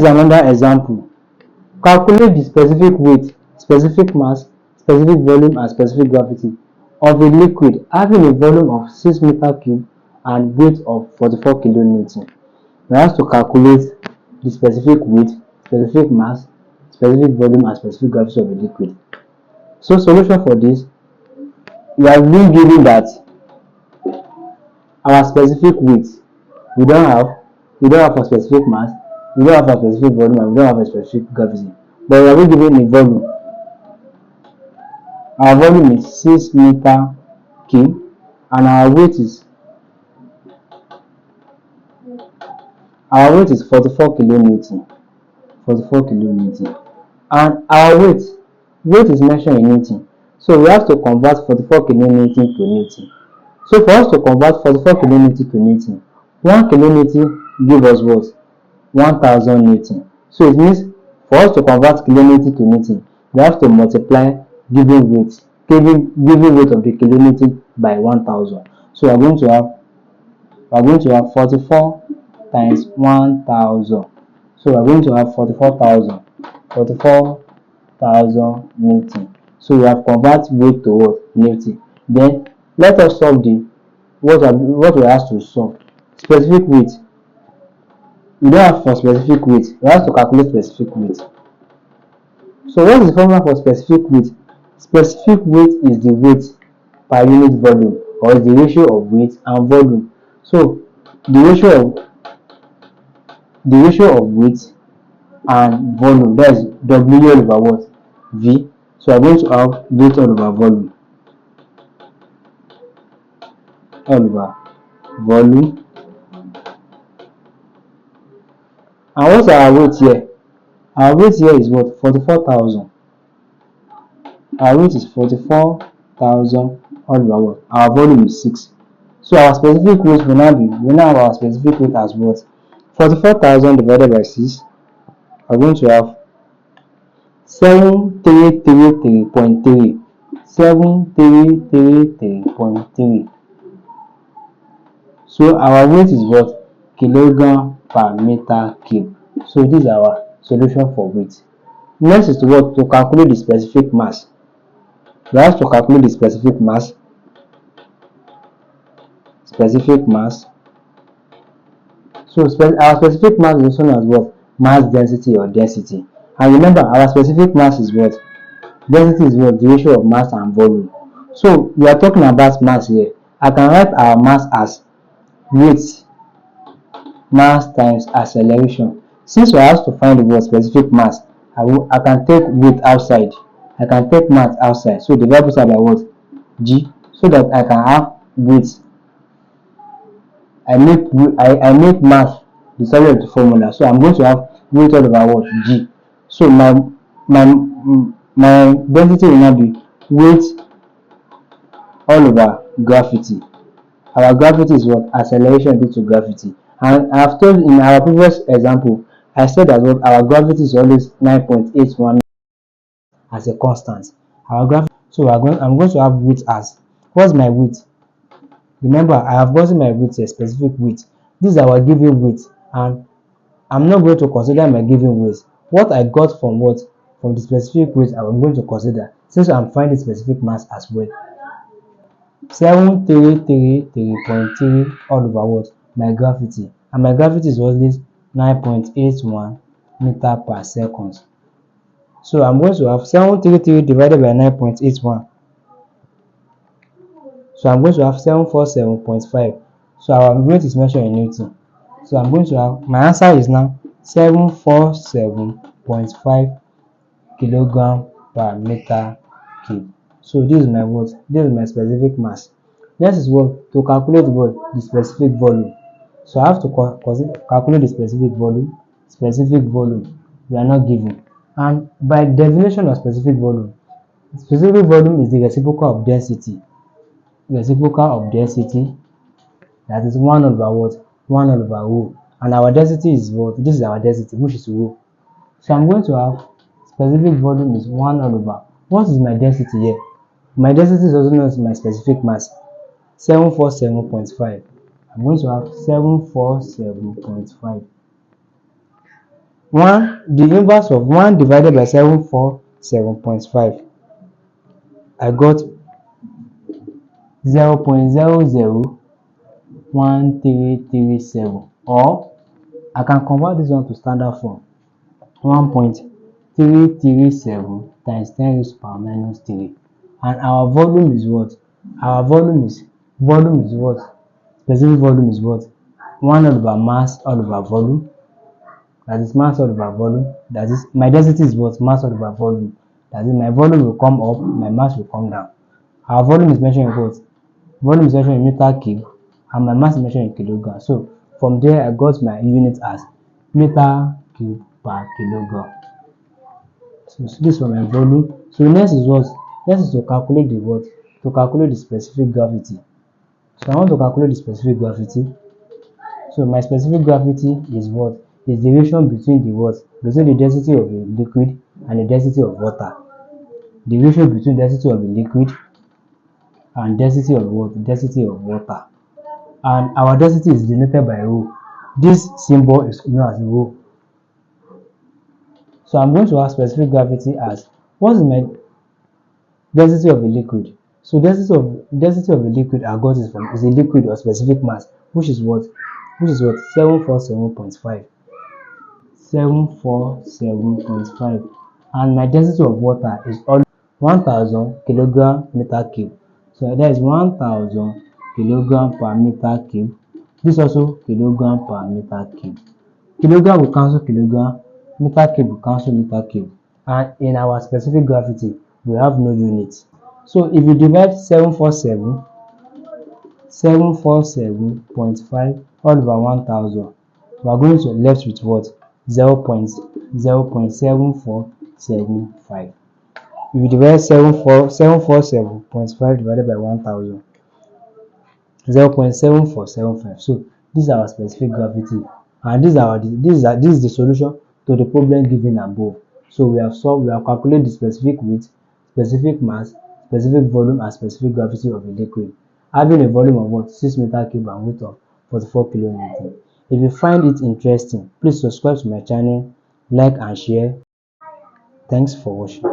another example. Calculate the specific weight, specific mass, specific volume, and specific gravity of a liquid having a volume of 6 meter cube and weight of 44 kilonewton. We have to calculate the specific weight, specific mass, specific volume, and specific gravity of a liquid. So, solution for this, we have been given that our specific weight we don't have for specific mass, we don't have for specific volume, and we don't have a specific gravity. But we are being given a volume. Our volume is 6 meter cube and our weight is 44 kilonewton. 44 kilonewton. And our weight is measured in Newton. So we have to convert 44 kilonewton to Newton. So for us to convert 44 kilonewton to Newton, 1 kilonewton give us what? 1000 Newton. So it means for us to convert kilonewton to Newton, we have to multiply given weight of the kilonewton by 1000. So we are going to have 44 times 1000. So we are going to have 44,000 Newton. So we have converted weight to what? Newton. Then let us solve what we have to solve. Specific weight. We don't have for specific weight. We have to calculate specific weight. So what is the formula for specific weight? Specific weight is the weight per unit volume, or is the ratio of weight and volume. So the ratio of weight and volume, that is W over what? V. So I'm going to have weight all over volume. All over volume. And what's our weight here? Our weight here is what? 44,000. Our weight is 44,000 all over what? Our volume is 6. So our specific weight will now have our specific weight as what? 44,000 divided by 6. We're going to have 7333.3. 7333.3. So our weight is what? Kilogram per meter cube. So this is our solution for weight. Next is to calculate the specific mass. We have to calculate the specific mass. Specific mass. So our specific mass is known as what? Mass density or density. And remember, our specific mass is what? Density is what? The ratio of mass and volume. So we are talking about mass here. I can write our mass as weight mass times acceleration. Since we have to find the word specific mass, I can take weight outside. I can take mass outside. So divide both sides by what? G. So that I can have weight. I make mass the solid of the formula. So I'm going to have weight all over what? G. So my density will now be weight all over gravity. Our gravity is what? Acceleration due to gravity. And I have told in our previous example, I said that what our gravity is always 9.81 as a constant. Our gravity. So I'm going to have weight as, what's my weight? Remember, I have gotten my weight, a specific weight. This is our given weight, and I'm not going to consider my given weight. What I got from what? From the specific weight, I'm going to consider, since I'm finding specific mass as well. 7333.3 all over what? My gravity. And my gravity is always 9.81 meter per second. So I'm going to have 733 divided by 9.81. So I'm going to have 747.5. So our weight is measured in Newton. So I'm going to have, my answer is now 747.5 kilogram per meter cube. So this is my what? This is my specific mass. Next is what? To calculate what? The specific volume. So I have to calculate the specific volume. Specific volume we are not given. And by definition of specific volume is the reciprocal of density. Reciprocal of density, that is 1 over what? 1 over rho. And our density is what? This is our density, which is rho. So I'm going to have specific volume is 1 over. What is my density here? My density is also known as my specific mass, 747.5. I'm going to have 747.5. The inverse of 1 divided by 747.5. I got 0.001337, or I can convert this one to standard form. 1.337 times 10 raised to power minus 3. And our volume is what? Our volume is what? Specific volume is what? 1 all over mass all over volume. That is mass all over volume. That is, my density is what? Mass all over volume. That is, my volume will come up, my mass will come down. Our volume is measured in what? Volume is measured in meter cube, and my mass is measured in kilogram. So from there, I got my unit as meter cube per kilogram. So this for my volume. So next is what? Next is to calculate the what? To calculate the specific gravity. So I want to calculate the specific gravity. So my specific gravity is what? Is the ratio between the what? Between the density of a liquid and the density of water. The ratio between density of a liquid and density of what? Density of water. And our density is denoted by rho. This symbol is known as rho. So I'm going to ask specific gravity as, what is my density of a liquid? So density of a liquid I got is a liquid or specific mass, which is what? 747.5. 747.5. And my density of water is always 1000 kilogram meter cube. So that is 1000 kilogram per meter cube. This also kilogram per meter cube. Kilogram will cancel kilogram, meter cube will cancel meter cube. And in our specific gravity, we have no units. So if you divide 747.5 all over 1000, we are going to left with what? 0.7475. If you divide 747.5 divided by 1000, 0.7475. So this is our specific gravity, and this is the solution to the problem given above. So we have calculated the specific weight, specific mass, specific volume, and specific gravity of a liquid, having a volume of what? 6 meter cube and weight of 44 kilonewton. If you find it interesting, please subscribe to my channel, like and share. Thanks for watching.